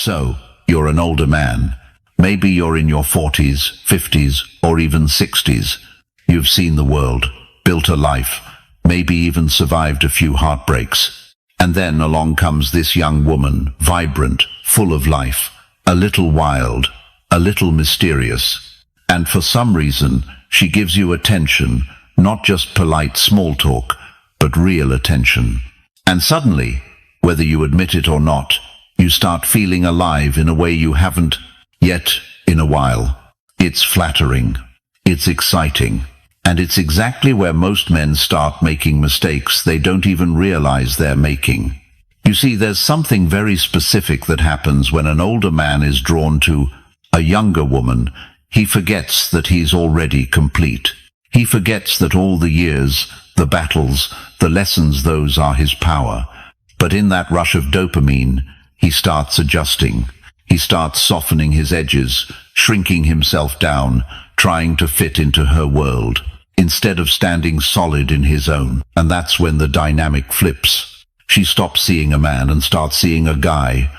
So, you're an older man. Maybe you're in your 40s, 50s, or even 60s. You've seen the world, built a life, maybe even survived a few heartbreaks. And then along comes this young woman, vibrant, full of life, a little wild, a little mysterious. And for some reason, she gives you attention, not just polite small talk, but real attention. And suddenly, whether you admit it or not, you start feeling alive in a way you haven't yet in a while. It's flattering. It's exciting. And it's exactly where most men start making mistakes they don't even realize they're making. You see, there's something very specific that happens when an older man is drawn to a younger woman. He forgets that he's already complete. He forgets that all the years, the battles, the lessons, those are his power. But in that rush of dopamine, he starts adjusting. He starts softening his edges, shrinking himself down, trying to fit into her world, instead of standing solid in his own. And that's when the dynamic flips. She stops seeing a man and starts seeing a guy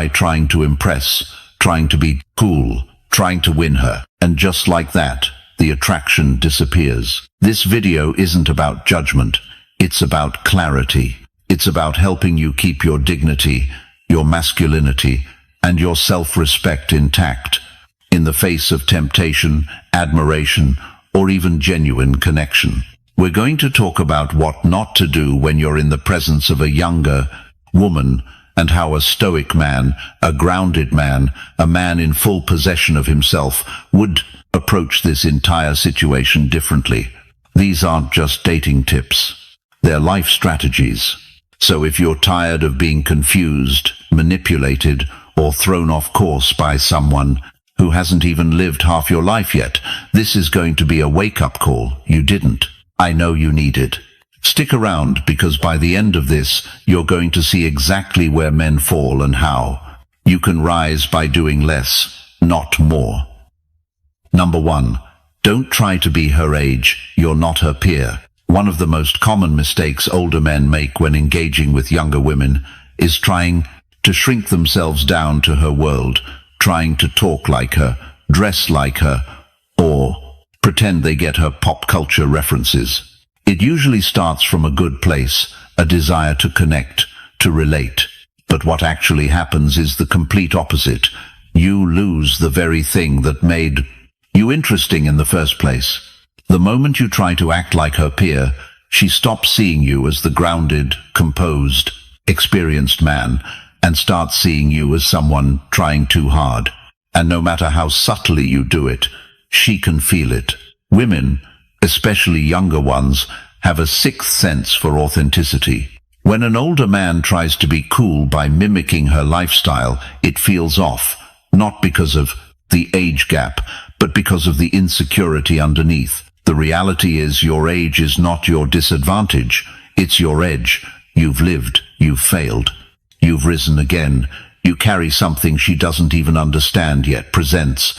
trying to impress, trying to be cool, trying to win her. And just like that, the attraction disappears. This video isn't about judgment. It's about clarity. It's about helping you keep your dignity, your masculinity, and your self-respect intact in the face of temptation, admiration, or even genuine connection. We're going to talk about what not to do when you're in the presence of a younger woman, and how a stoic man, a grounded man, a man in full possession of himself would approach this entire situation differently. These aren't just dating tips. They're life strategies. So if you're tired of being confused, manipulated, or thrown off course by someone who hasn't even lived half your life yet, this is going to be a wake-up call. You didn't. I know you need it. Stick around, because by the end of this, you're going to see exactly where men fall and how. You can rise by doing less, not more. Number 1. Don't try to be her age. You're not her peer. One of the most common mistakes older men make when engaging with younger women is trying to shrink themselves down to her world, trying to talk like her, dress like her, or pretend they get her pop culture references. It usually starts from a good place, a desire to connect, to relate. But what actually happens is the complete opposite. You lose the very thing that made you interesting in the first place. The moment you try to act like her peer, she stops seeing you as the grounded, composed, experienced man, and starts seeing you as someone trying too hard. And no matter how subtly you do it, she can feel it. Women, especially younger ones, have a sixth sense for authenticity. When an older man tries to be cool by mimicking her lifestyle, it feels off, not because of the age gap, but because of the insecurity underneath. The reality is your age is not your disadvantage, it's your edge. You've lived, you've failed, you've risen again. You carry something she doesn't even understand yet presents,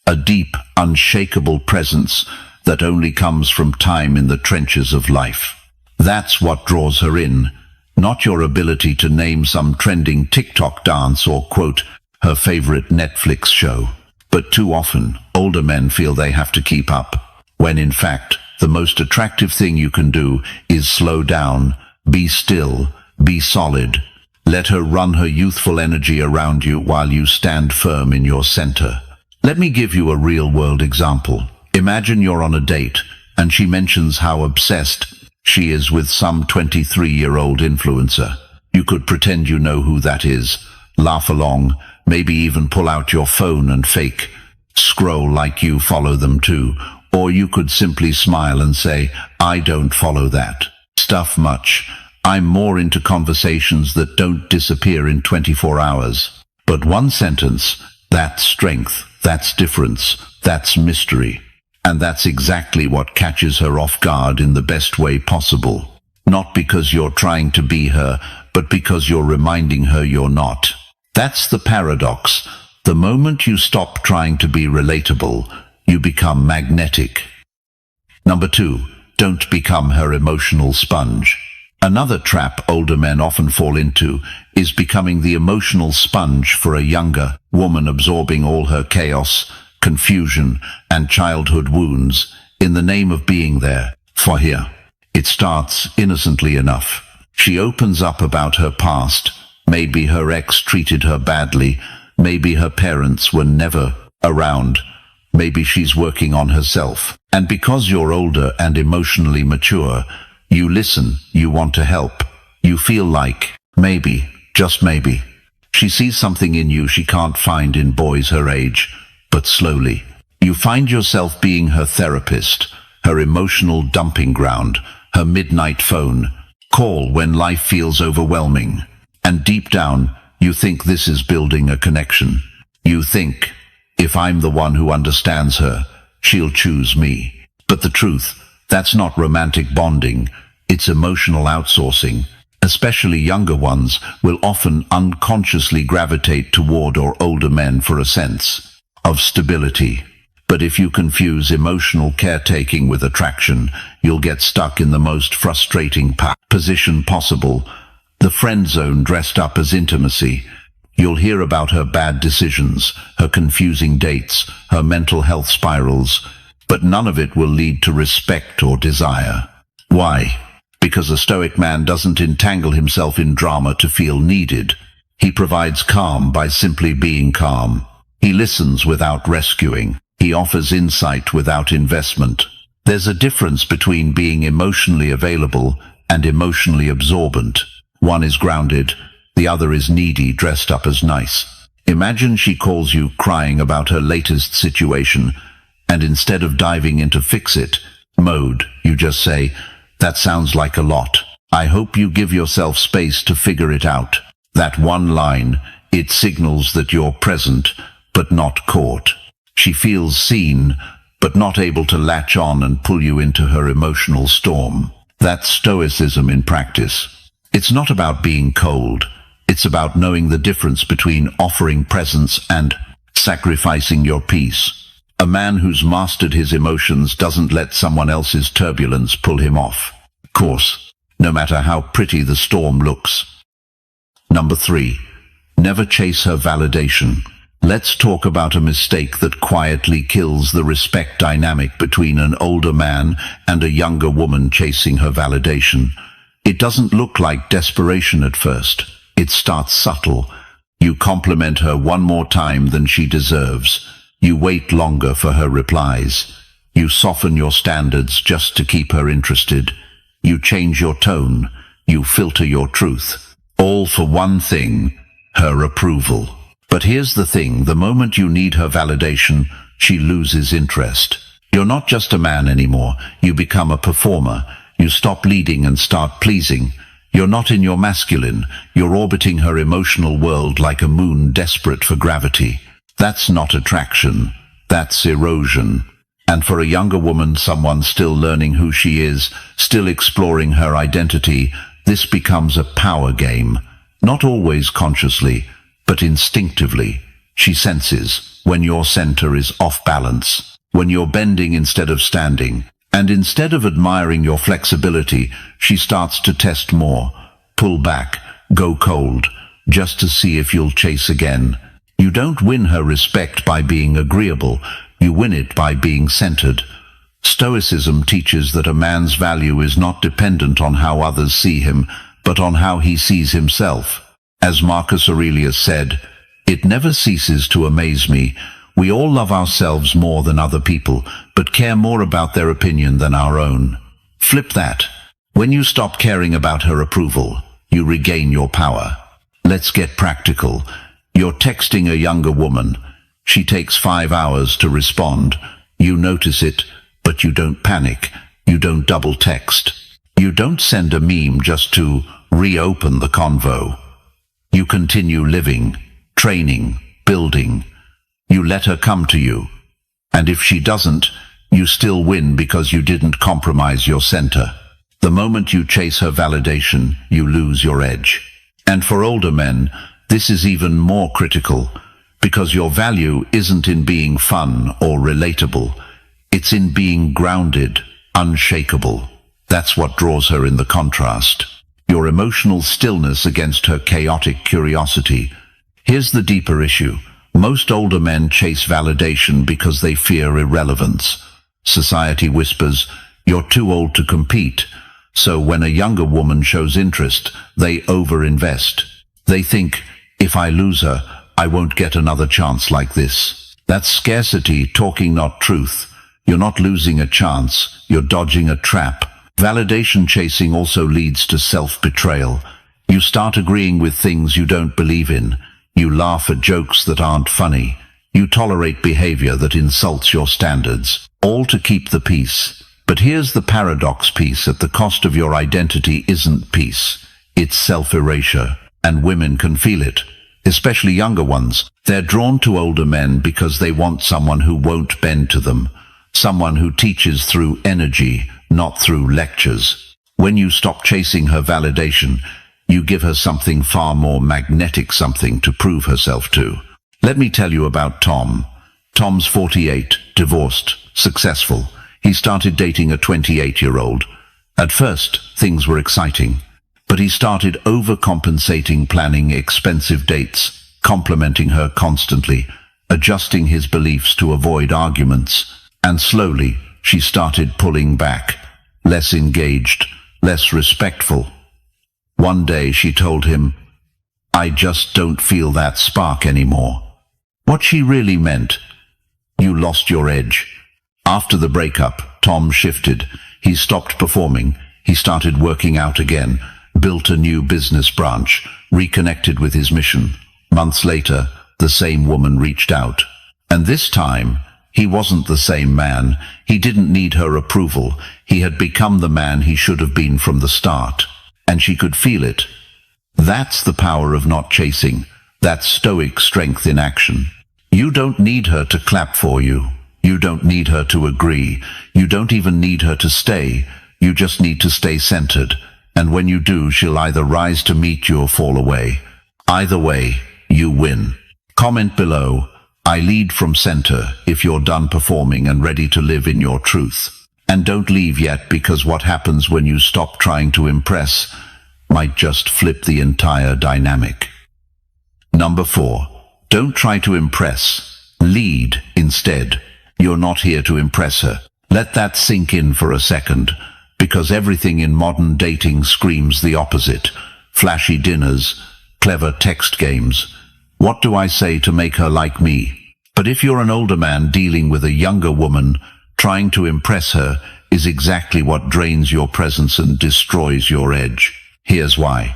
a deep, unshakable presence that only comes from time in the trenches of life. That's what draws her in, not your ability to name some trending TikTok dance or quote her favorite Netflix show. But too often, older men feel they have to keep up, when in fact, the most attractive thing you can do is slow down, be still, be solid. Let her run her youthful energy around you while you stand firm in your center. Let me give you a real-world example. Imagine you're on a date, and she mentions how obsessed she is with some 23-year-old influencer. You could pretend you know who that is, laugh along, maybe even pull out your phone and fake scroll like you follow them too. Or you could simply smile and say, I don't follow that stuff much. I'm more into conversations that don't disappear in 24 hours. But one sentence, that's strength, that's difference, that's mystery. And that's exactly what catches her off guard in the best way possible. Not because you're trying to be her, but because you're reminding her you're not. That's the paradox. The moment you stop trying to be relatable, you become magnetic. Number 2, don't become her emotional sponge. Another trap older men often fall into is becoming the emotional sponge for a younger woman, absorbing all her chaos, confusion, and childhood wounds in the name of being there for her. It starts innocently enough. She opens up about her past. Maybe her ex treated her badly. Maybe her parents were never around. Maybe she's working on herself. And because you're older and emotionally mature, you listen, you want to help. You feel like, maybe, just maybe, she sees something in you she can't find in boys her age. But slowly, you find yourself being her therapist, her emotional dumping ground, her midnight phone call when life feels overwhelming. And deep down, you think this is building a connection. You think, if I'm the one who understands her, she'll choose me. But the truth, that's not romantic bonding, it's emotional outsourcing. Especially younger ones will often unconsciously gravitate toward or older men for a sense of stability. But if you confuse emotional caretaking with attraction, you'll get stuck in the most frustrating position possible, the friend zone dressed up as intimacy. You'll hear about her bad decisions, her confusing dates, her mental health spirals, but none of it will lead to respect or desire. Why? Because a Stoic man doesn't entangle himself in drama to feel needed. He provides calm by simply being calm. He listens without rescuing. He offers insight without investment. There's a difference between being emotionally available and emotionally absorbent. One is grounded, the other is needy dressed up as nice. Imagine she calls you crying about her latest situation, and instead of diving into fix-it mode, you just say, "That sounds like a lot. I hope you give yourself space to figure it out." That one line, it signals that you're present, but not caught. She feels seen, but not able to latch on and pull you into her emotional storm. That's Stoicism in practice. It's not about being cold. It's about knowing the difference between offering presence and sacrificing your peace. A man who's mastered his emotions doesn't let someone else's turbulence pull him off course, no matter how pretty the storm looks. Number 3, never chase her validation. Let's talk about a mistake that quietly kills the respect dynamic between an older man and a younger woman chasing her validation. It doesn't look like desperation at first. It starts subtle. You compliment her one more time than she deserves. You wait longer for her replies. You soften your standards just to keep her interested. You change your tone. You filter your truth. All for one thing, her approval. But here's the thing, the moment you need her validation, she loses interest. You're not just a man anymore. You become a performer. You stop leading and start pleasing. You're not in your masculine. You're orbiting her emotional world like a moon desperate for gravity. That's not attraction. That's erosion. And for a younger woman, someone still learning who she is, still exploring her identity, this becomes a power game. Not always consciously, but instinctively. She senses when your center is off balance, when you're bending instead of standing. And instead of admiring your flexibility, she starts to test more, pull back, go cold, just to see if you'll chase again. You don't win her respect by being agreeable, you win it by being centered. Stoicism teaches that a man's value is not dependent on how others see him, but on how he sees himself. As Marcus Aurelius said, "It never ceases to amaze me. We all love ourselves more than other people, but care more about their opinion than our own." Flip that. When you stop caring about her approval, you regain your power. Let's get practical. You're texting a younger woman. She takes 5 hours to respond. You notice it, but you don't panic. You don't double text. You don't send a meme just to reopen the convo. You continue living, training, building. You let her come to you. And if she doesn't, you still win because you didn't compromise your center. The moment you chase her validation, you lose your edge. And for older men, this is even more critical, because your value isn't in being fun or relatable. It's in being grounded, unshakable. That's what draws her in the contrast. your emotional stillness against her chaotic curiosity. Here's the deeper issue. Most older men chase validation because they fear irrelevance. Society whispers, "You're too old to compete." So when a younger woman shows interest, they overinvest. They think, if I lose her, I won't get another chance like this. That's scarcity talking, not truth. You're not losing a chance, you're dodging a trap. Validation chasing also leads to self-betrayal. You start agreeing with things you don't believe in. You laugh at jokes that aren't funny. You tolerate behavior that insults your standards, all to keep the peace. But here's the paradox: peace at the cost of your identity isn't peace. It's self-erasure. And women can feel it, especially younger ones. They're drawn to older men because they want someone who won't bend to them, someone who teaches through energy, not through lectures. When you stop chasing her validation, you give her something far more magnetic, something to prove herself to. Let me tell you about Tom. Tom's 48, divorced, successful. He started dating a 28-year-old. At first, things were exciting. But he started overcompensating, planning expensive dates, complimenting her constantly, adjusting his beliefs to avoid arguments. And slowly, she started pulling back, less engaged, less respectful. One day she told him, "I just don't feel that spark anymore." What she really meant: you lost your edge. After the breakup, Tom shifted. He stopped performing. He started working out again, built a new business branch, reconnected with his mission. Months later, the same woman reached out. And this time, he wasn't the same man. He didn't need her approval. He had become the man he should have been from the start. And she could feel it. That's the power of not chasing. That's Stoic strength in action. You don't need her to clap for you. You don't need her to agree. You don't even need her to stay. You just need to stay centered. And when you do, she'll either rise to meet you or fall away. Either way, you win. Comment below, "I lead from center," if you're done performing and ready to live in your truth. And don't leave yet, because what happens when you stop trying to impress might just flip the entire dynamic. Number 4, don't try to impress. Lead instead. You're not here to impress her. Let that sink in for a second. Because everything in modern dating screams the opposite. Flashy dinners, clever text games. What do I say to make her like me? But if you're an older man dealing with a younger woman, trying to impress her is exactly what drains your presence and destroys your edge. Here's why.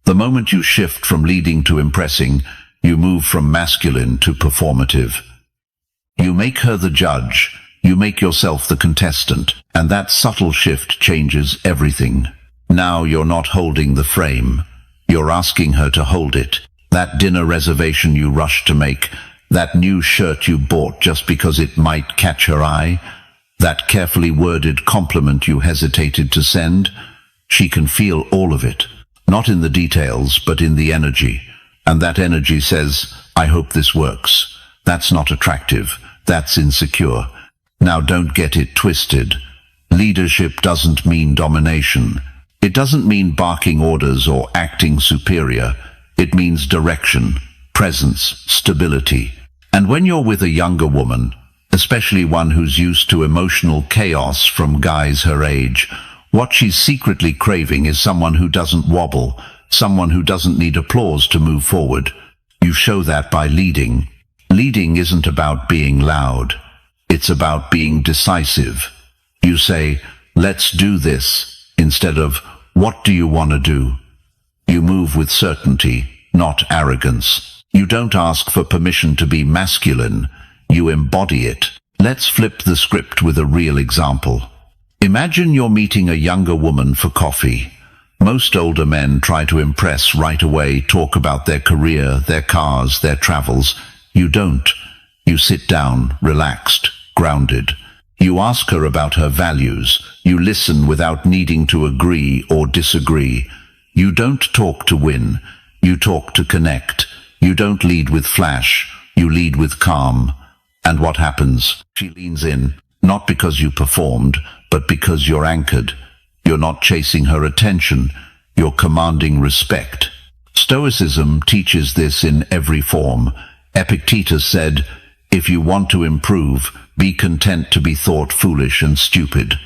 The moment you shift from leading to impressing, you move from masculine to performative. You make her the judge. You make yourself the contestant, and that subtle shift changes everything. Now you're not holding the frame. You're asking her to hold it. That dinner reservation you rushed to make, that new shirt you bought just because it might catch her eye, that carefully worded compliment you hesitated to send, she can feel all of it. Not in the details, but in the energy. And that energy says, "I hope this works." That's not attractive. That's insecure. Now don't get it twisted. Leadership doesn't mean domination. It doesn't mean barking orders or acting superior. It means direction, presence, stability. And when you're with a younger woman, especially one who's used to emotional chaos from guys her age, what she's secretly craving is someone who doesn't wobble, someone who doesn't need applause to move forward. You show that by leading. Leading isn't about being loud. It's about being decisive. You say, "Let's do this," instead of, "What do you want to do?" You move with certainty, not arrogance. You don't ask for permission to be masculine. You embody it. Let's flip the script with a real example. Imagine you're meeting a younger woman for coffee. Most older men try to impress right away, talk about their career, their cars, their travels. You don't. You sit down, relaxed, grounded. You ask her about her values. You listen without needing to agree or disagree. You don't talk to win. You talk to connect. You don't lead with flash. You lead with calm. And what happens? She leans in, not because you performed, but because you're anchored. You're not chasing her attention. you're commanding respect. Stoicism teaches this in every form. Epictetus said, "If you want to improve, be content to be thought foolish and stupid."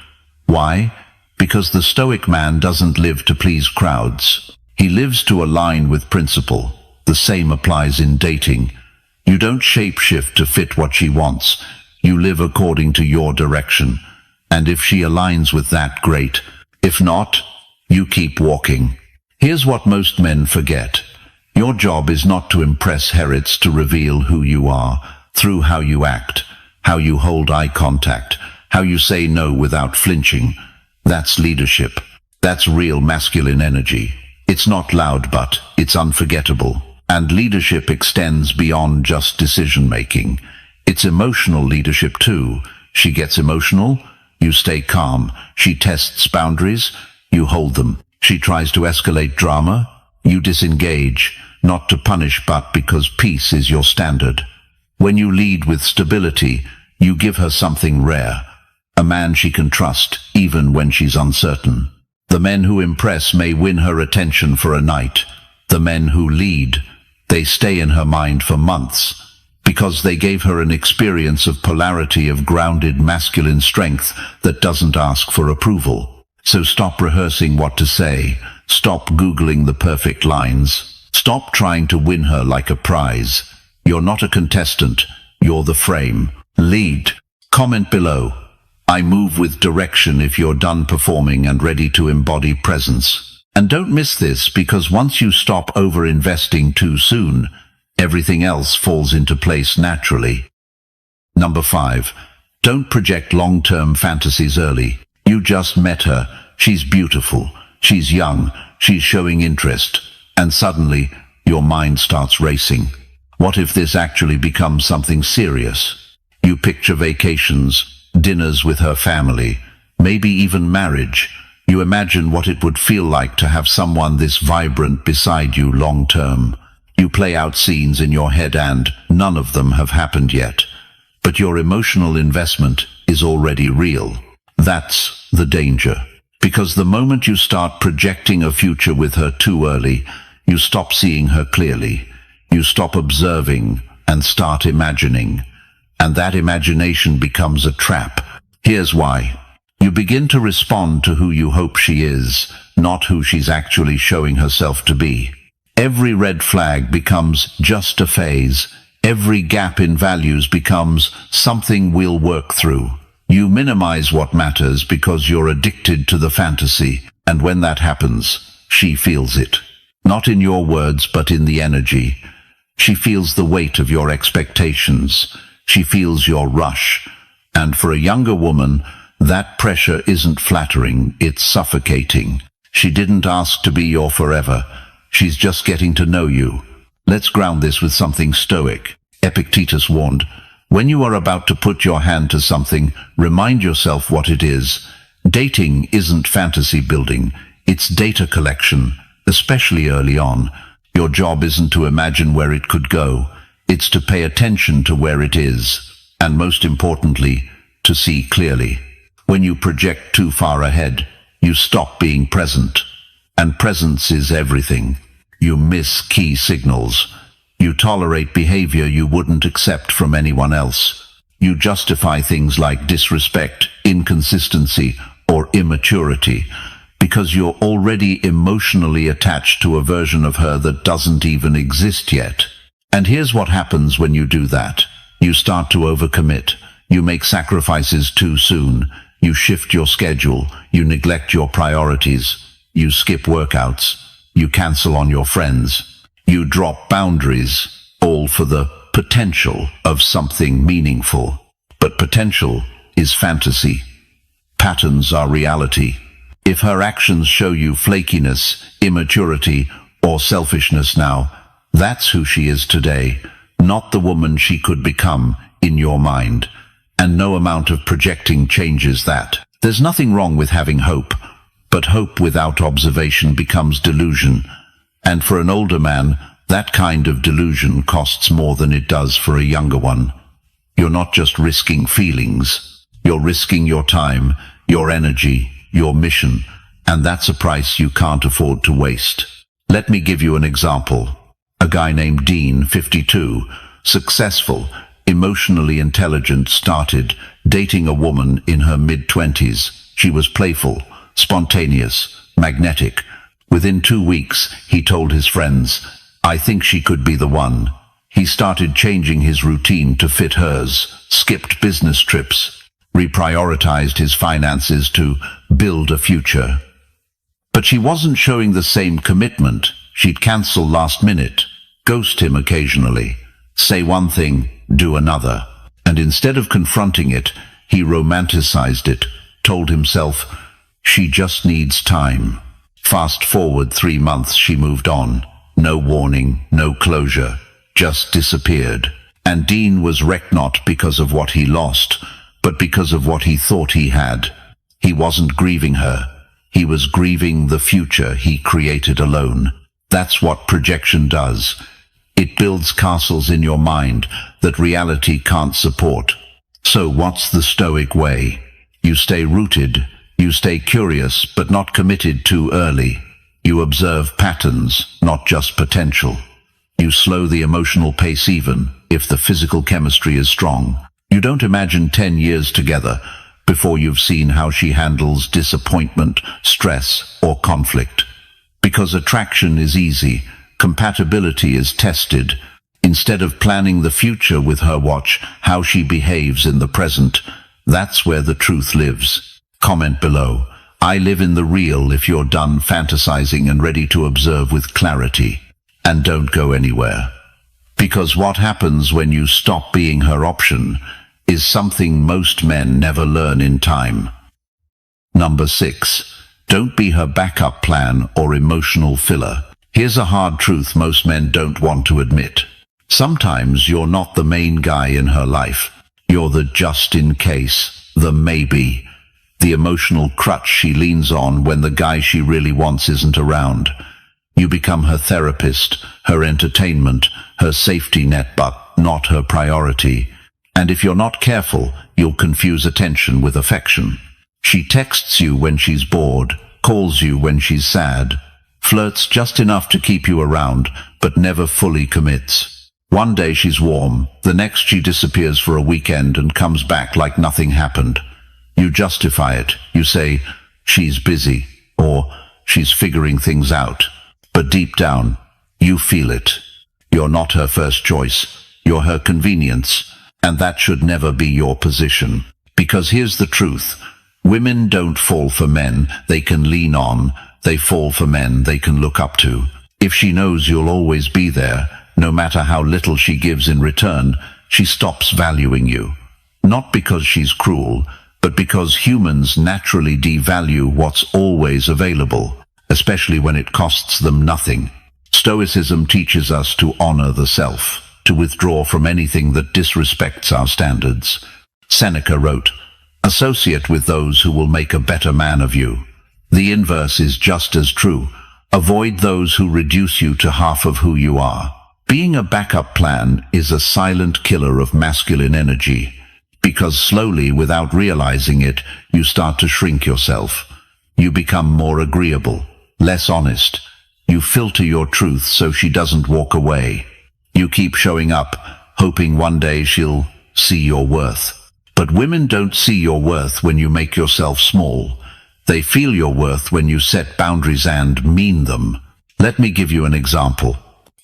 Why? Because the Stoic man doesn't live to please crowds. He lives to align with principle. The same applies in dating. You don't shapeshift to fit what she wants. You live according to your direction. And if she aligns with that, great. If not, you keep walking. Here's what most men forget. Your job is not to impress Herods, to reveal who you are through how you act, how you hold eye contact, how you say no without flinching. That's leadership. That's real masculine energy. It's not loud, but it's unforgettable. And leadership extends beyond just decision-making. It's emotional leadership too. She gets emotional, you stay calm. She tests boundaries, you hold them. She tries to escalate drama, you disengage, not to punish but because peace is your standard. When you lead with stability, you give her something rare, a man she can trust even when she's uncertain. The men who impress may win her attention for a night. The men who lead, they stay in her mind for months, because they gave her an experience of polarity, of grounded masculine strength that doesn't ask for approval. So stop rehearsing what to say. Stop Googling the perfect lines. Stop trying to win her like a prize. You're not a contestant. You're the frame. Lead. Comment below. I move with direction if you're done performing and ready to embody presence. And don't miss this, because once you stop over-investing too soon, everything else falls into place naturally. Number 5. Don't project long-term fantasies early. You just met her. She's beautiful. She's young. She's showing interest. And suddenly, your mind starts racing. What if this actually becomes something serious? You picture vacations, dinners with her family, maybe even marriage. You imagine what it would feel like to have someone this vibrant beside you long-term. You play out scenes in your head and none of them have happened yet. But your emotional investment is already real. That's the danger. Because the moment you start projecting a future with her too early, you stop seeing her clearly. You stop observing and start imagining. And that imagination becomes a trap. Here's why. You begin to respond to who you hope she is, not who she's actually showing herself to be. Every red flag becomes just a phase. Every gap in values becomes something we'll work through. You minimize what matters because you're addicted to the fantasy, and when that happens, she feels it. Not in your words, but in the energy. She feels the weight of your expectations. She feels your rush. And for a younger woman, that pressure isn't flattering, it's suffocating. She didn't ask to be your forever. She's just getting to know you. Let's ground this with something Stoic. Epictetus warned, when you are about to put your hand to something, remind yourself what it is. Dating isn't fantasy building, it's data collection, especially early on. Your job isn't to imagine where it could go, it's to pay attention to where it is, and most importantly, to see clearly. When you project too far ahead, you stop being present. And presence is everything. You miss key signals. You tolerate behavior you wouldn't accept from anyone else. You justify things like disrespect, inconsistency, or immaturity because you're already emotionally attached to a version of her that doesn't even exist yet. And here's what happens when you do that. You start to overcommit. You make sacrifices too soon. You shift your schedule. You neglect your priorities. You skip workouts. You cancel on your friends. You drop boundaries, all for the potential of something meaningful. But potential is fantasy. Patterns are reality. If her actions show you flakiness, immaturity, or selfishness now, that's who she is today, not the woman she could become in your mind. And no amount of projecting changes that. There's nothing wrong with having hope, but hope without observation becomes delusion. And for an older man, that kind of delusion costs more than it does for a younger one. You're not just risking feelings. You're risking your time, your energy, your mission. And that's a price you can't afford to waste. Let me give you an example. A guy named Dean, 52, successful, emotionally intelligent, started dating a woman in her mid-20s. She was playful, spontaneous, magnetic. Within 2 weeks, he told his friends, "I think she could be the one." He started changing his routine to fit hers, skipped business trips, reprioritized his finances to build a future. But she wasn't showing the same commitment. She'd cancel last minute, ghost him occasionally, say one thing, do another. And instead of confronting it, he romanticized it, told himself, she just needs time. Fast forward 3 months, she moved on. No warning, no closure, just disappeared. And Dean was wrecked not because of what he lost, but because of what he thought he had. He wasn't grieving her. He was grieving the future he created alone. That's what projection does. It builds castles in your mind that reality can't support. So what's the Stoic way? You stay rooted, you stay curious, but not committed too early. You observe patterns, not just potential. You slow the emotional pace even if the physical chemistry is strong. You don't imagine 10 years together before you've seen how she handles disappointment, stress, or conflict. Because attraction is easy, compatibility is tested. Instead of planning the future with her, watch how she behaves in the present. That's where the truth lives. Comment below. I live in the real if you're done fantasizing and ready to observe with clarity. And don't go anywhere. Because what happens when you stop being her option is something most men never learn in time. Number 6. Don't be her backup plan or emotional filler. Here's a hard truth most men don't want to admit. Sometimes you're not the main guy in her life. You're the just in case, the maybe, the emotional crutch she leans on when the guy she really wants isn't around. You become her therapist, her entertainment, her safety net, but not her priority. And if you're not careful, you'll confuse attention with affection. She texts you when she's bored, calls you when she's sad, flirts just enough to keep you around, but never fully commits. One day she's warm, the next she disappears for a weekend and comes back like nothing happened. You justify it. You say, she's busy, or she's figuring things out. But deep down, you feel it. You're not her first choice. You're her convenience. And that should never be your position. Because here's the truth. Women don't fall for men they can lean on. They fall for men they can look up to. If she knows you'll always be there, no matter how little she gives in return, she stops valuing you. Not because she's cruel, but because humans naturally devalue what's always available, especially when it costs them nothing. Stoicism teaches us to honor the self, to withdraw from anything that disrespects our standards. Seneca wrote, "Associate with those who will make a better man of you." The inverse is just as true. Avoid those who reduce you to half of who you are. Being a backup plan is a silent killer of masculine energy, because slowly, without realizing it, you start to shrink yourself. You become more agreeable, less honest. You filter your truth so she doesn't walk away. You keep showing up, hoping one day she'll see your worth. But women don't see your worth when you make yourself small. They feel your worth when you set boundaries and mean them. Let me give you an example.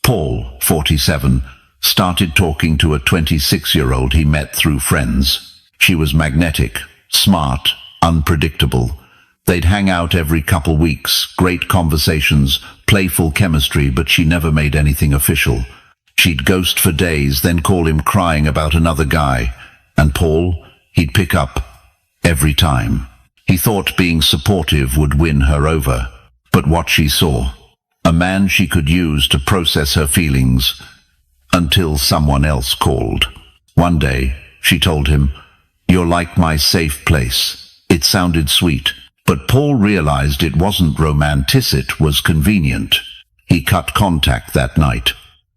Paul, 47, started talking to a 26-year-old he met through friends. She was magnetic, smart, unpredictable. They'd hang out every couple weeks, great conversations, playful chemistry, but she never made anything official. She'd ghost for days, then call him crying about another guy. And Paul, he'd pick up every time. He thought being supportive would win her over. But what she saw, a man she could use to process her feelings, until someone else called. One day, she told him, "You're like my safe place." It sounded sweet, but Paul realized it wasn't romantic, it was convenient. He cut contact that night.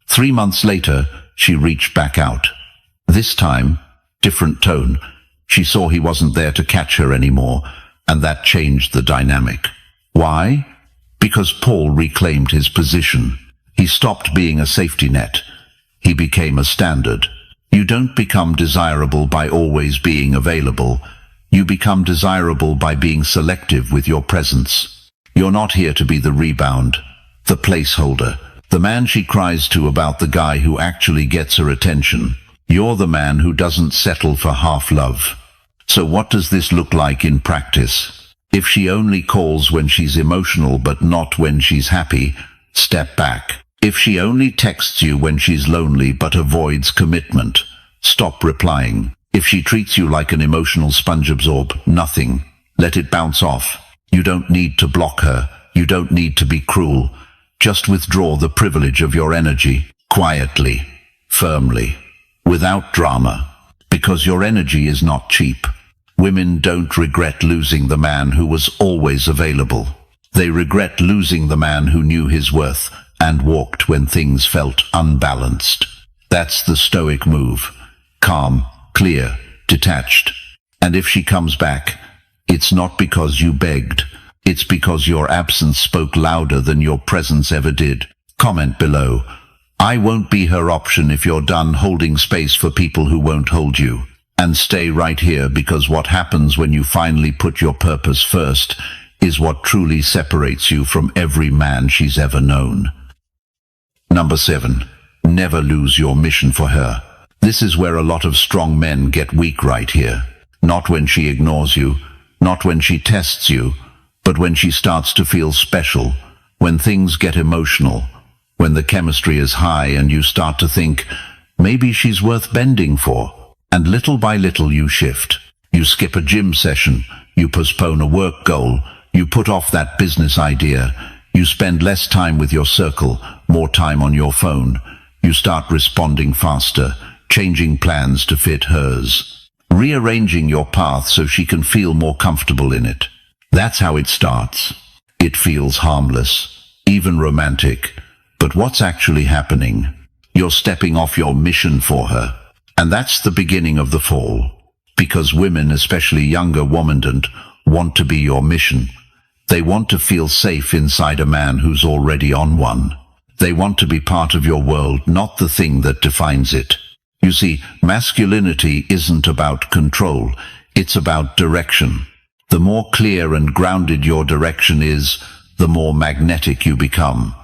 3 months later, she reached back out. This time, different tone. She saw he wasn't there to catch her anymore, and that changed the dynamic. Why? Because Paul reclaimed his position. He stopped being a safety net. He became a standard. You don't become desirable by always being available. You become desirable by being selective with your presence. You're not here to be the rebound, the placeholder, the man she cries to about the guy who actually gets her attention. You're the man who doesn't settle for half love. So what does this look like in practice? If she only calls when she's emotional but not when she's happy, step back. If she only texts you when she's lonely but avoids commitment, stop replying. If she treats you like an emotional sponge, absorb nothing. Let it bounce off. You don't need to block her. You don't need to be cruel. Just withdraw the privilege of your energy, quietly, firmly, without drama, because your energy is not cheap. Women don't regret losing the man who was always available. They regret losing the man who knew his worth and walked when things felt unbalanced. That's the Stoic move. Calm, clear, detached. And if she comes back, it's not because you begged. It's because your absence spoke louder than your presence ever did. Comment below. I won't be her option if you're done holding space for people who won't hold you. And stay right here, because what happens when you finally put your purpose first is what truly separates you from every man she's ever known. Number 7. Never lose your mission for her. This is where a lot of strong men get weak right here. Not when she ignores you, not when she tests you, but when she starts to feel special, when things get emotional, when the chemistry is high and you start to think, maybe she's worth bending for. And little by little you shift. You skip a gym session, you postpone a work goal, you put off that business idea, you spend less time with your circle, more time on your phone. You start responding faster, changing plans to fit hers, rearranging your path so she can feel more comfortable in it. That's how it starts. It feels harmless, even romantic. But what's actually happening? You're stepping off your mission for her. And that's the beginning of the fall. Because women, especially younger women, want to be your mission. They want to feel safe inside a man who's already on one. They want to be part of your world, not the thing that defines it. You see, masculinity isn't about control. It's about direction. The more clear and grounded your direction is, the more magnetic you become.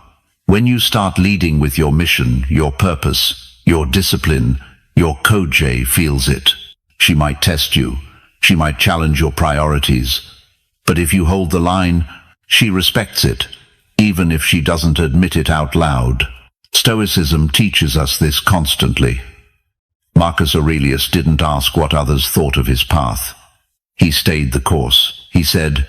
When you start leading with your mission, your purpose, your discipline, your Koj feels it. She might test you. She might challenge your priorities. But if you hold the line, she respects it, even if she doesn't admit it out loud. Stoicism teaches us this constantly. Marcus Aurelius didn't ask what others thought of his path. He stayed the course. He said,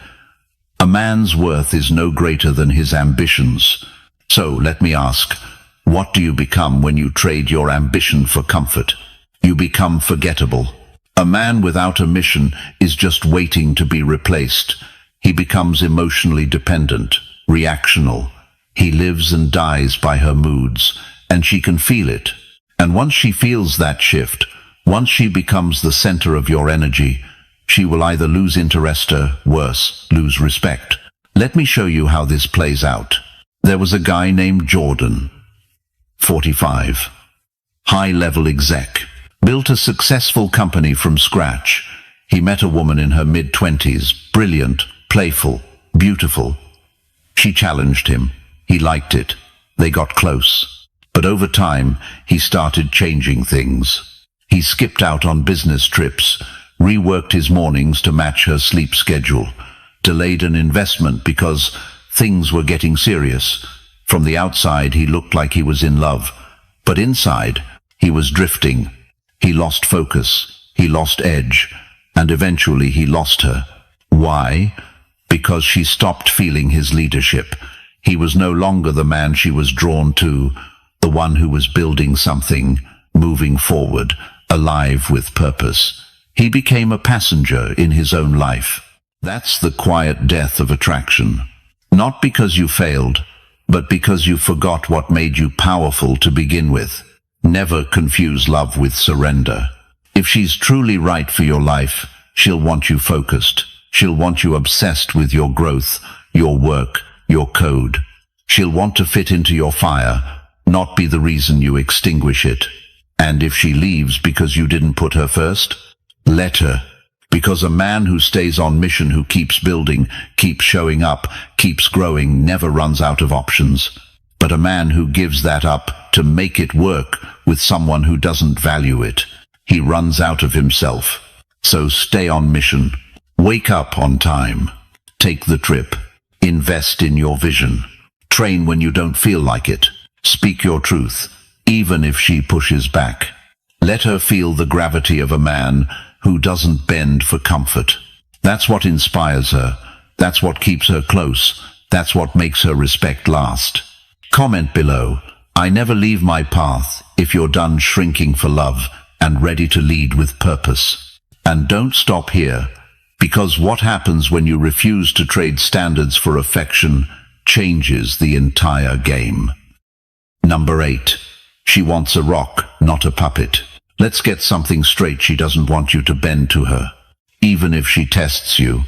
"A man's worth is no greater than his ambitions." So let me ask, what do you become when you trade your ambition for comfort? You become forgettable. A man without a mission is just waiting to be replaced. He becomes emotionally dependent, reactional. He lives and dies by her moods, and she can feel it. And once she feels that shift, once she becomes the center of your energy, she will either lose interest or, worse, lose respect. Let me show you how this plays out. There was a guy named Jordan, 45, high-level exec, built a successful company from scratch. He met a woman in her mid-20s, brilliant, playful, beautiful. She challenged him. He liked it. They got close. But over time, he started changing things. He skipped out on business trips, reworked his mornings to match her sleep schedule, delayed an investment because things were getting serious. From the outside, he looked like he was in love, but inside, he was drifting. He lost focus, he lost edge, and eventually he lost her. Why? Because she stopped feeling his leadership. He was no longer the man she was drawn to, the one who was building something, moving forward, alive with purpose. He became a passenger in his own life. That's the quiet death of attraction. Not because you failed, but because you forgot what made you powerful to begin with. Never confuse love with surrender. If she's truly right for your life, she'll want you focused. She'll want you obsessed with your growth, your work, your code. She'll want to fit into your fire, not be the reason you extinguish it. And if she leaves because you didn't put her first, let her. Because a man who stays on mission, who keeps building, keeps showing up, keeps growing, never runs out of options. But a man who gives that up to make it work with someone who doesn't value it, he runs out of himself. So stay on mission. Wake up on time. Take the trip. Invest in your vision. Train when you don't feel like it. Speak your truth, even if she pushes back. Let her feel the gravity of a man who doesn't bend for comfort. That's what inspires her. That's what keeps her close. That's what makes her respect last. Comment below, I never leave my path, if you're done shrinking for love and ready to lead with purpose. And don't stop here, because what happens when you refuse to trade standards for affection changes the entire game. Number 8. She wants a rock, not a puppet. Let's get something straight. She doesn't want you to bend to her. Even if she tests you,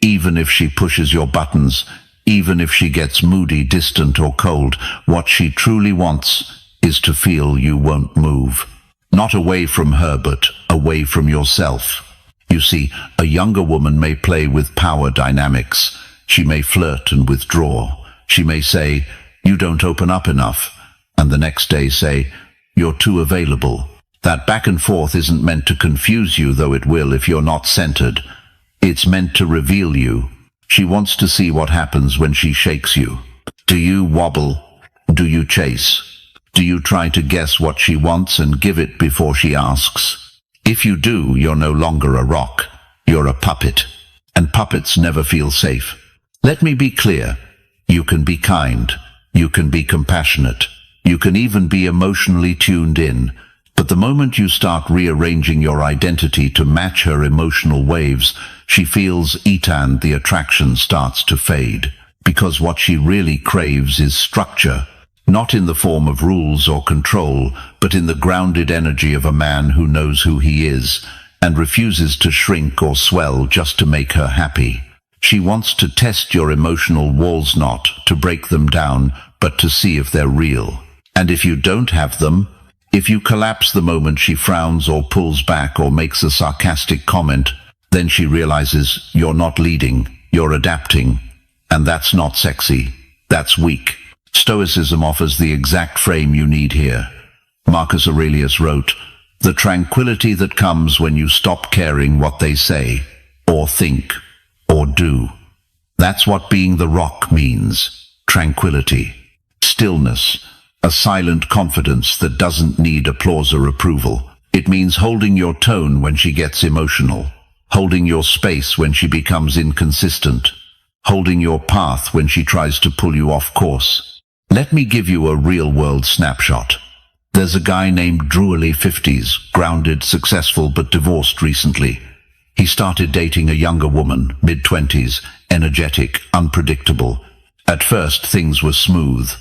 even if she pushes your buttons, even if she gets moody, distant or cold, what she truly wants is to feel you won't move. Not away from her, but away from yourself. You see, a younger woman may play with power dynamics. She may flirt and withdraw. She may say, you don't open up enough, and the next day say, you're too available. That back and forth isn't meant to confuse you, though it will if you're not centered. It's meant to reveal you. She wants to see what happens when she shakes you. Do you wobble? Do you chase? Do you try to guess what she wants and give it before she asks? If you do, you're no longer a rock. You're a puppet. And puppets never feel safe. Let me be clear. You can be kind. You can be compassionate. You can even be emotionally tuned in. But the moment you start rearranging your identity to match her emotional waves, she feels it and the attraction starts to fade. Because what she really craves is structure, not in the form of rules or control, but in the grounded energy of a man who knows who he is and refuses to shrink or swell just to make her happy. She wants to test your emotional walls, not to break them down, but to see if they're real. And if you don't have them, if you collapse the moment she frowns or pulls back or makes a sarcastic comment, then she realizes you're not leading, you're adapting. And that's not sexy, that's weak. Stoicism offers the exact frame you need here. Marcus Aurelius wrote, "The tranquility that comes when you stop caring what they say, or think, or do." That's what being the rock means. Tranquility. Stillness. A silent confidence that doesn't need applause or approval. It means holding your tone when she gets emotional, holding your space when she becomes inconsistent, holding your path when she tries to pull you off course. Let me give you a real-world snapshot. There's a guy named Drew, early 50s, grounded, successful, but divorced recently. He started dating a younger woman, mid-20s, energetic, unpredictable. At first, things were smooth,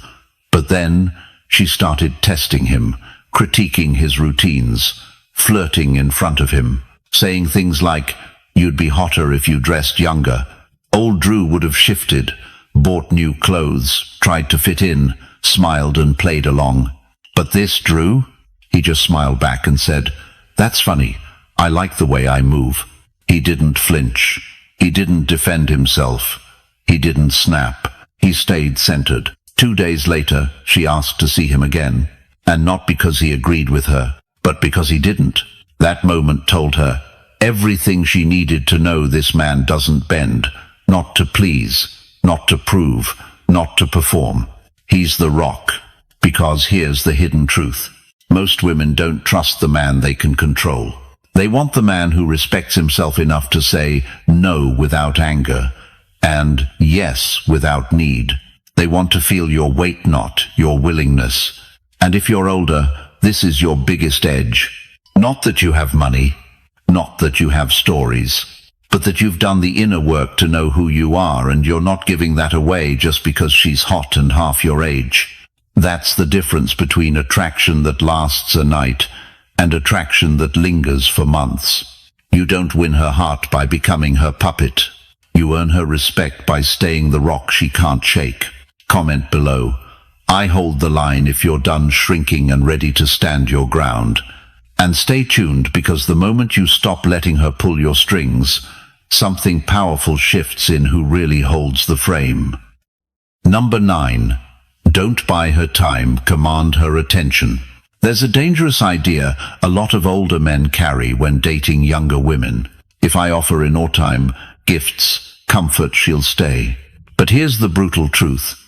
but then she started testing him, critiquing his routines, flirting in front of him, saying things like, "You'd be hotter if you dressed younger." Old Drew would have shifted, bought new clothes, tried to fit in, smiled and played along. But this Drew, he just smiled back and said, "That's funny. I like the way I move." He didn't flinch. He didn't defend himself. He didn't snap. He stayed centered. 2 days later, she asked to see him again, and not because he agreed with her, but because he didn't. That moment told her everything she needed to know: this man doesn't bend, not to please, not to prove, not to perform. He's the rock. Because here's the hidden truth. Most women don't trust the man they can control. They want the man who respects himself enough to say no without anger, and yes without need. They want to feel your weight, not your willingness. And if you're older, this is your biggest edge. Not that you have money, not that you have stories, but that you've done the inner work to know who you are, and you're not giving that away just because she's hot and half your age. That's the difference between attraction that lasts a night and attraction that lingers for months. You don't win her heart by becoming her puppet. You earn her respect by staying the rock she can't shake. Comment below. I hold the line if you're done shrinking and ready to stand your ground. And stay tuned, because the moment you stop letting her pull your strings, something powerful shifts in who really holds the frame. Number 9. Don't buy her time, command her attention. There's a dangerous idea a lot of older men carry when dating younger women. If I offer enough time, gifts, comfort, she'll stay. But here's the brutal truth.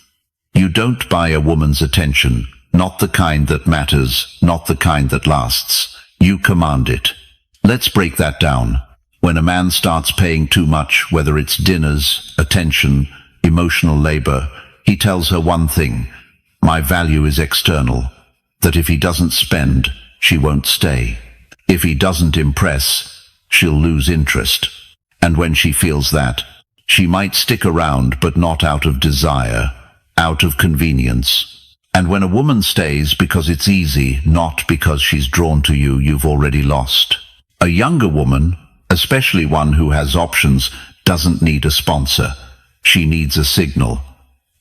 You don't buy a woman's attention, not the kind that matters, not the kind that lasts. You command it. Let's break that down. When a man starts paying too much, whether it's dinners, attention, emotional labor, he tells her one thing: my value is external. That if he doesn't spend, she won't stay. If he doesn't impress, she'll lose interest. And when she feels that, she might stick around, but not out of desire, out of convenience. And when a woman stays because it's easy, not because she's drawn to you, you've already lost. A younger woman, especially one who has options, doesn't need a sponsor. She needs a signal.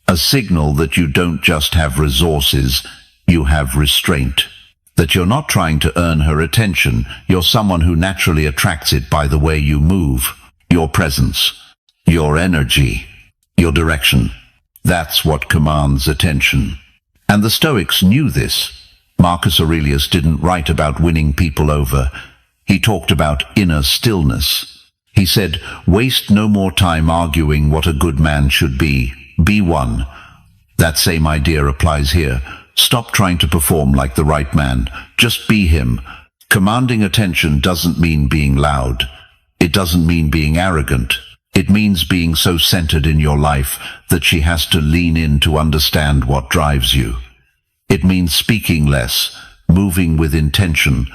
A signal that you don't just have resources, you have restraint. That you're not trying to earn her attention, you're someone who naturally attracts it by the way you move, your presence, your energy, your direction. That's what commands attention. And the Stoics knew this. Marcus Aurelius didn't write about winning people over. He talked about inner stillness. He said, waste no more time arguing what a good man should be. Be one. That same idea applies here. Stop trying to perform like the right man. Just be him. Commanding attention doesn't mean being loud. It doesn't mean being arrogant. It means being so centered in your life that she has to lean in to understand what drives you. It means speaking less, moving with intention,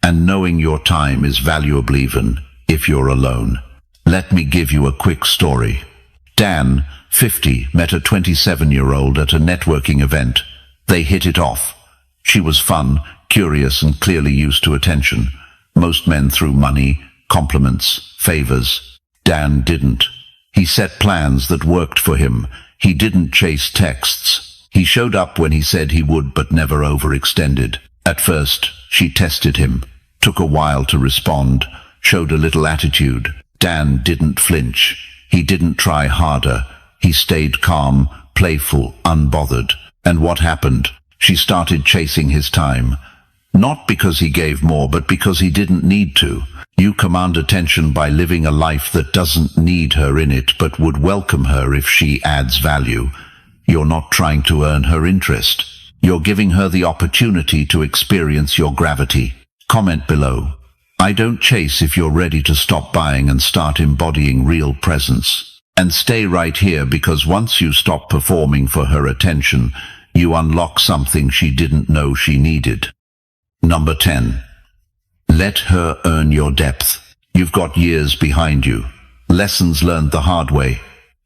and knowing your time is valuable even if you're alone. Let me give you a quick story. Dan, 50, met a 27-year-old at a networking event. They hit it off. She was fun, curious, and clearly used to attention. Most men threw money, compliments, favors. Dan didn't. He set plans that worked for him. He didn't chase texts. He showed up when he said he would, but never overextended. At first, she tested him. Took a while to respond. Showed a little attitude. Dan didn't flinch. He didn't try harder. He stayed calm, playful, unbothered. And what happened? She started chasing his time. Not because he gave more, but because he didn't need to. You command attention by living a life that doesn't need her in it, but would welcome her if she adds value. You're not trying to earn her interest. You're giving her the opportunity to experience your gravity. Comment below. I don't chase if you're ready to stop buying and start embodying real presence. And stay right here, because once you stop performing for her attention, you unlock something she didn't know she needed. Number 10. Let her earn your depth. You've got years behind you. Lessons learned the hard way.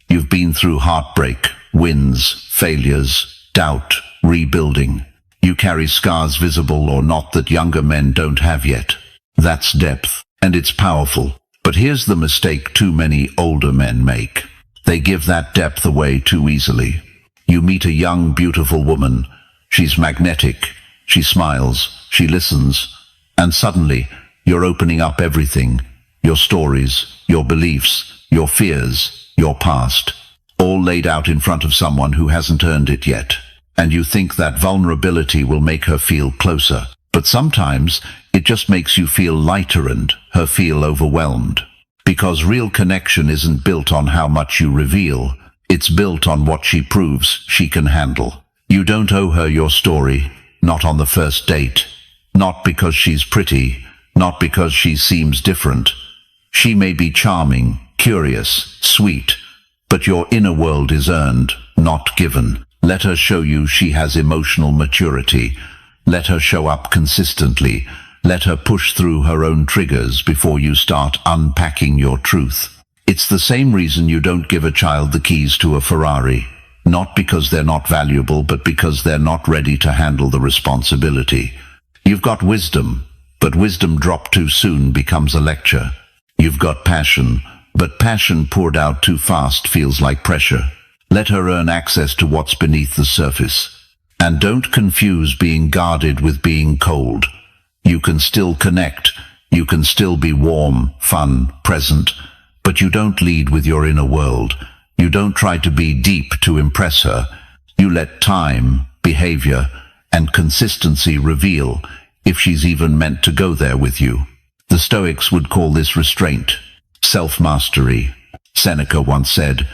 You've been through heartbreak, wins, failures, doubt, rebuilding. You carry scars, visible or not, that younger men don't have yet. That's depth, and it's powerful. But here's the mistake too many older men make. They give that depth away too easily. You meet a young, beautiful woman. She's magnetic. She smiles. She listens. And suddenly, you're opening up everything. Your stories, your beliefs, your fears, your past. All laid out in front of someone who hasn't earned it yet. And you think that vulnerability will make her feel closer. But sometimes, it just makes you feel lighter and her feel overwhelmed. Because real connection isn't built on how much you reveal. It's built on what she proves she can handle. You don't owe her your story, not on the first date. Not because she's pretty, not because she seems different. She may be charming, curious, sweet, but your inner world is earned, not given. Let her show you she has emotional maturity. Let her show up consistently. Let her push through her own triggers before you start unpacking your truth. It's the same reason you don't give a child the keys to a Ferrari. Not because they're not valuable, but because they're not ready to handle the responsibility. You've got wisdom, but wisdom dropped too soon becomes a lecture. You've got passion, But passion poured out too fast feels like pressure. Let her earn access to what's beneath the surface. And don't confuse being guarded with being cold. You can still connect. You can still be warm, fun, present. But you don't lead with your inner world. You don't try to be deep to impress her. You let time, behavior, and consistency reveal if she's even meant to go there with you. The Stoics would call this restraint, self-mastery. Seneca once said,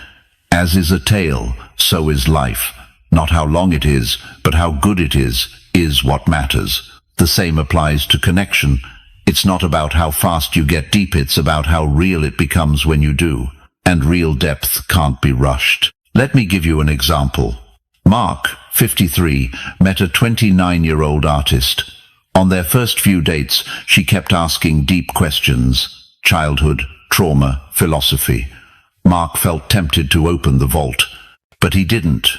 "As is a tale, so is life. Not how long it is, but how good it is what matters." The same applies to connection. It's not about how fast you get deep, it's about how real it becomes when you do. And real depth can't be rushed. Let me give you an example. Mark, 53, met a 29-year-old artist. On their first few dates, she kept asking deep questions: childhood, trauma, philosophy. Mark felt tempted to open the vault, but he didn't.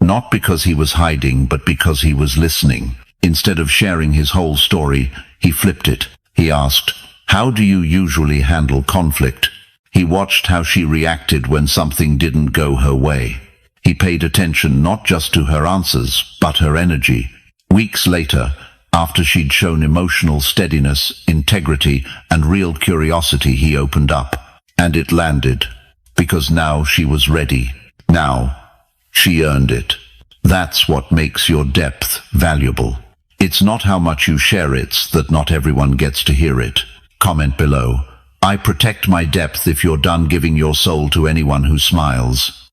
Not because he was hiding, but because he was listening. Instead of sharing his whole story, he flipped it. He asked, "How do you usually handle conflict?" He watched how she reacted when something didn't go her way. He paid attention not just to her answers, but her energy. Weeks later, after she'd shown emotional steadiness, integrity, and real curiosity, he opened up. And it landed. Because now she was ready. Now, she earned it. That's what makes your depth valuable. It's not how much you share, it's that not everyone gets to hear it. Comment below. I protect my depth if you're done giving your soul to anyone who smiles.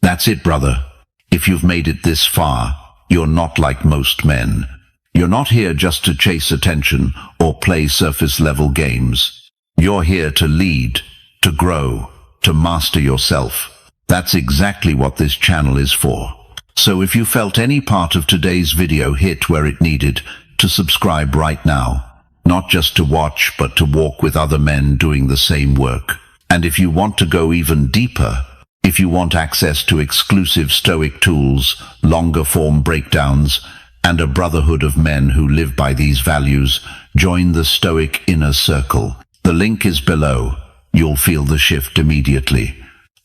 That's it, brother. If you've made it this far, you're not like most men. You're not here just to chase attention or play surface-level games. You're here to lead, to grow, to master yourself. That's exactly what this channel is for. So if you felt any part of today's video hit where it needed, to subscribe right now. Not just to watch, but to walk with other men doing the same work. And if you want to go even deeper, if you want access to exclusive Stoic tools, longer form breakdowns, and a brotherhood of men who live by these values, join the Stoic Inner Circle. The link is below. You'll feel the shift immediately.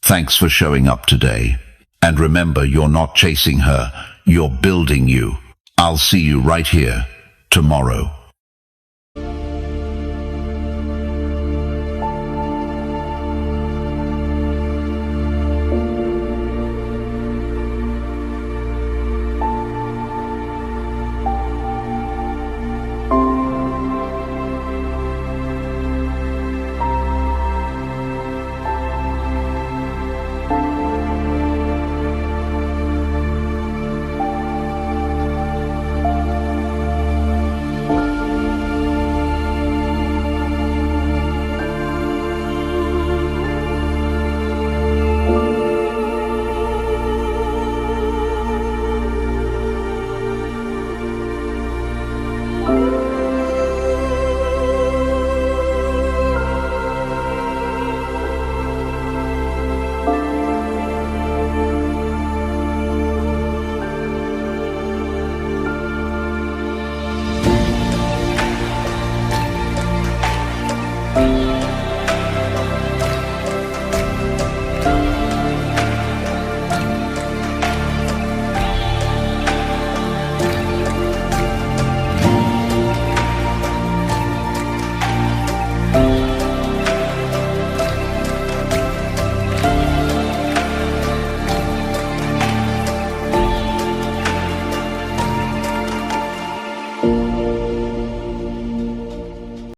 Thanks for showing up today. And remember, you're not chasing her, you're building you. I'll see you right here tomorrow.